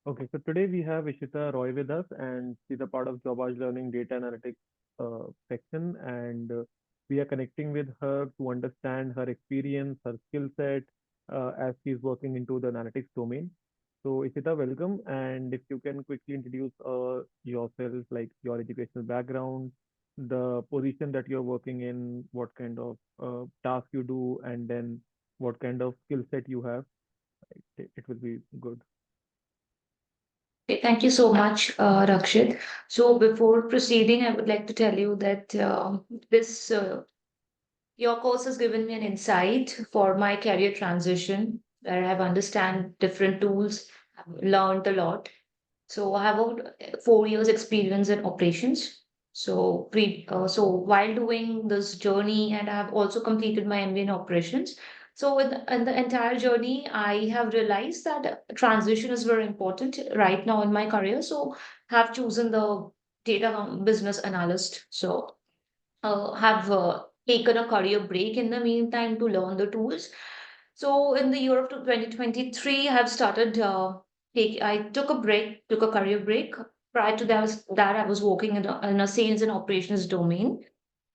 Okay, so today we have Ishita Roy with us, and she's a part of Jobaaj Learning Data Analytics section. And we are connecting with her to understand her experience, her skill set, as she's working into the analytics domain. So, Ishita, welcome. And if you can quickly introduce yourself, like your educational background, the position that you're working in, what kind of task you do, and then what kind of skill set you have, it will be good. Okay, thank you so much, Rakshit. So before proceeding, I would like to tell you that this your course has given me an insight for my career transition, where I have understand different tools, I've learned a lot. So I have about 4 years experience in operations. So while doing this journey, and I have also completed my MBA in operations. So in the entire journey, I have realized that transition is very important right now in my career. So have chosen the data business analyst. So have taken a career break in the meantime to learn the tools. So in the year of 2023, I have started I took a break, took a career break. Prior to that I was working in a sales and operations domain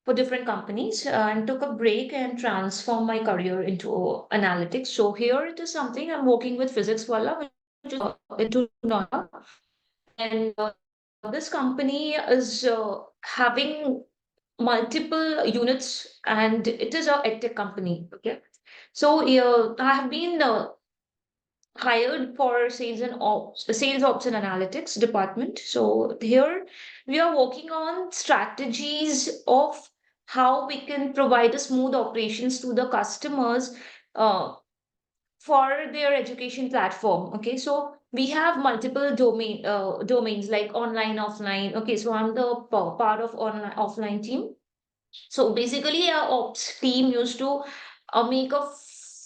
for different companies and took a break and transformed my career into analytics. So here it is something I'm working with Physics Walla, which is into Noida. And this company is having multiple units and it is a edtech company. Okay. So I have been hired for sales ops and analytics department. So here we are working on strategies of how we can provide a smooth operations to the customers uh, for their education platform. Okay, so we have multiple domains like online, offline. Okay, so I'm the part of online offline team. So basically, our ops team used to make a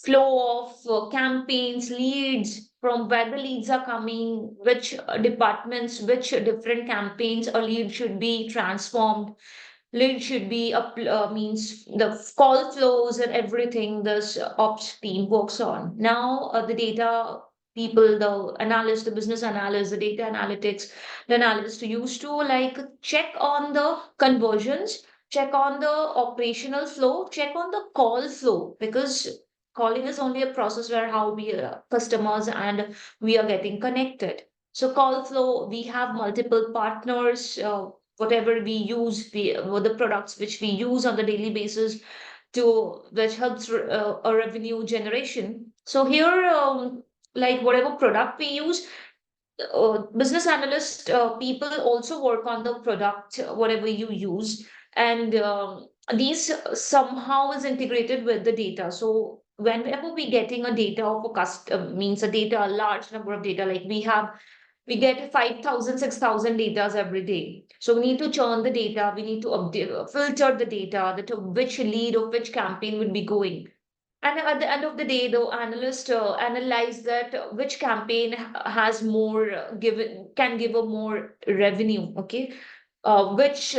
flow of campaigns, leads, from where the leads are coming, which departments, which different campaigns a lead should be transformed, lead should be up, means the call flows and everything this ops team works on. Now, the data people, the analyst, the business analyst, the data analytics, the analyst used to like check on the conversions, check on the operational flow, check on the call flow, because calling is only a process where how we customers and we are getting connected. So call flow, we have multiple partners, whatever we use, the products which we use on the daily basis to which helps a revenue generation. So here, like whatever product we use, business analyst people also work on the product, whatever you use, and these somehow is integrated with the data. So whenever we getting a data of a means a data, a large number of data, like we get 5,000, 6,000 datas every day. So we need to churn the data. We need to update, filter the data, that which lead of which campaign would be going. And at the end of the day, the analyst analyze that which campaign has more given can give a more revenue. Okay, which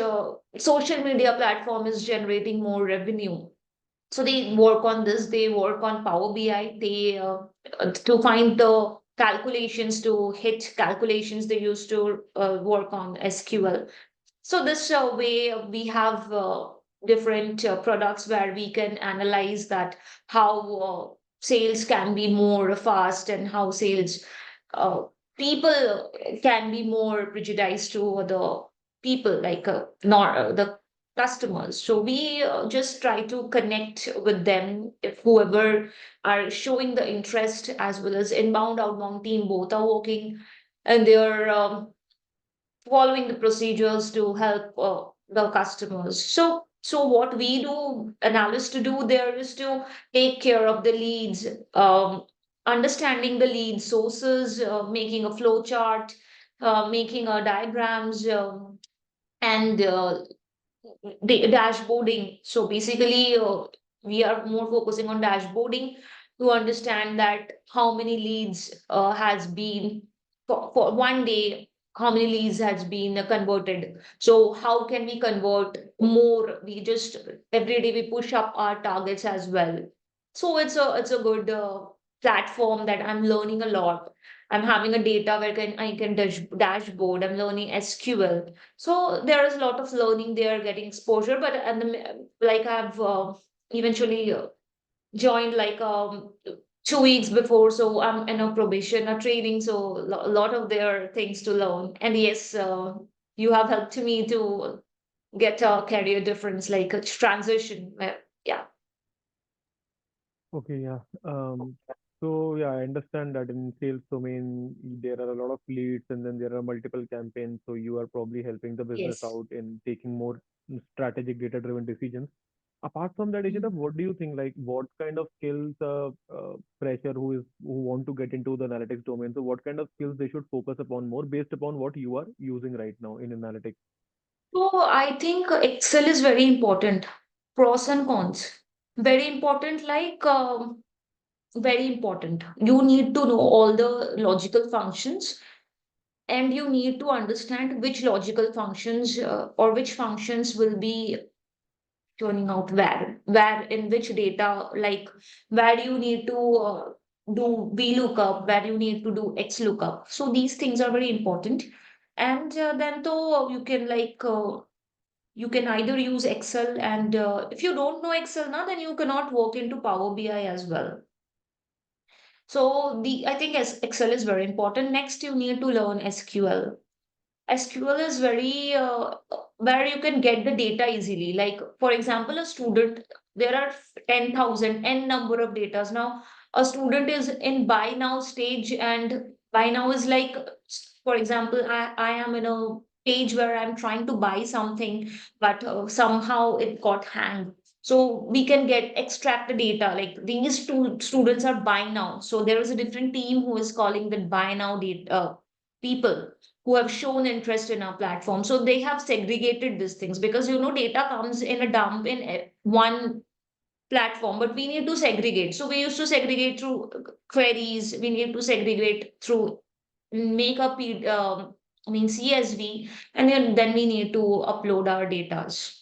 social media platform is generating more revenue. So they work on this. They work on Power BI. They to find the calculations, to hit calculations. They used to work on SQL. So this way we have different products where we can analyze that how sales can be more fast, and how sales uh, people can be more prejudiced to the people, like not the customers. So we just try to connect with them, if whoever are showing the interest, as well as inbound outbound team both are working, and they're following the procedures to help the customers. So what we do, analysts to do there, is to take care of the leads, understanding the lead sources, making a flow chart, making diagrams, and dashboarding. So basically, we are more focusing on dashboarding to understand that how many leads has been for one day, how many leads has been converted. So how can we convert more? We just every day we push up our targets as well. So it's a good platform that I'm learning a lot. I'm having a data where I can dashboard. I'm learning SQL. So there is a lot of learning there, getting exposure. But like I've eventually joined like 2 weeks before, so I'm in a probation, a training, so a lot of their things to learn. And yes, you have helped me to get a career difference, like a transition. Yeah. Okay, yeah. So yeah, I understand that in sales domain there are a lot of leads and then there are multiple campaigns. So you are probably helping the business Yes. out in taking more strategic data-driven decisions. Apart from that, Ishita, what do you think? Like, what kind of skills fresher who want to get into the analytics domain? So what kind of skills they should focus upon more based upon what you are using right now in analytics? So I think Excel is very important. Pros and cons. Very important, like very important. You need to know all the logical functions, and you need to understand which logical functions or which functions will be turning out where in which data, like where you need to do VLOOKUP, where you need to do XLOOKUP. So these things are very important. And then though you can you can either use Excel, and if you don't know Excel now, then you cannot work into Power BI as well. So the I think Excel is very important. Next, you need to learn SQL. SQL is very where you can get the data easily. Like for example, a student, there are 10,000 n number of datas. Now a student is in buy now stage, and buy now is like, for example, I am in a page where I'm trying to buy something, but somehow it got hanged. So we can get extract the data. Like these two students are buy now. So there is a different team who is calling the buy now data people who have shown interest in our platform. So they have segregated these things, because data comes in a dump in one platform, but we need to segregate. So we used to segregate through queries. We need to segregate through make a CSV, and then we need to upload our datas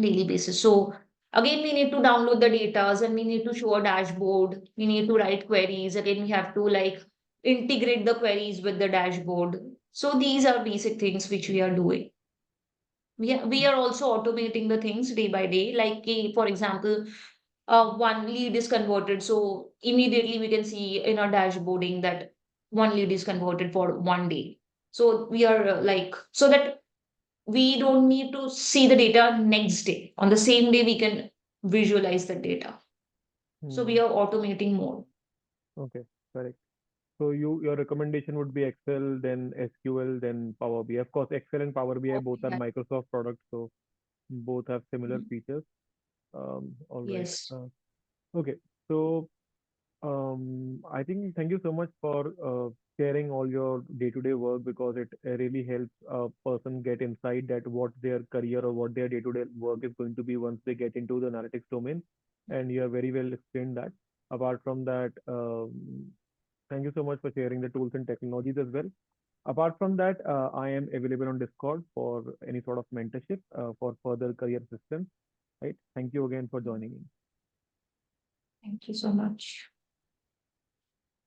daily basis. So again, we need to download the datas, and we need to show a dashboard. We need to write queries. Again, we have to like integrate the queries with the dashboard. So these are basic things which we are doing. We are also automating the things day by day. Like for example, one lead is converted. So immediately we can see in our dashboarding that one lead is converted for one day. So we are so that we don't need to see the data next day. On the same day, we can visualize the data. So we Hmm. are automating more. Okay, correct. So your recommendation would be Excel, then SQL, then Power BI. Of course, Excel and Power BI both are Yeah. Microsoft products, so both have similar Mhm. features. All right. Yes. Okay. So I think thank you so much for sharing all your day-to-day work because it really helps a person get insight that what their career or what their day-to-day work is going to be once they get into the analytics domain. And you have very well explained that. Apart from that, thank you so much for sharing the tools and technologies as well. Apart from that, I am available on Discord for any sort of mentorship for further career assistance. Right. Thank you again for joining in. Thank you so much.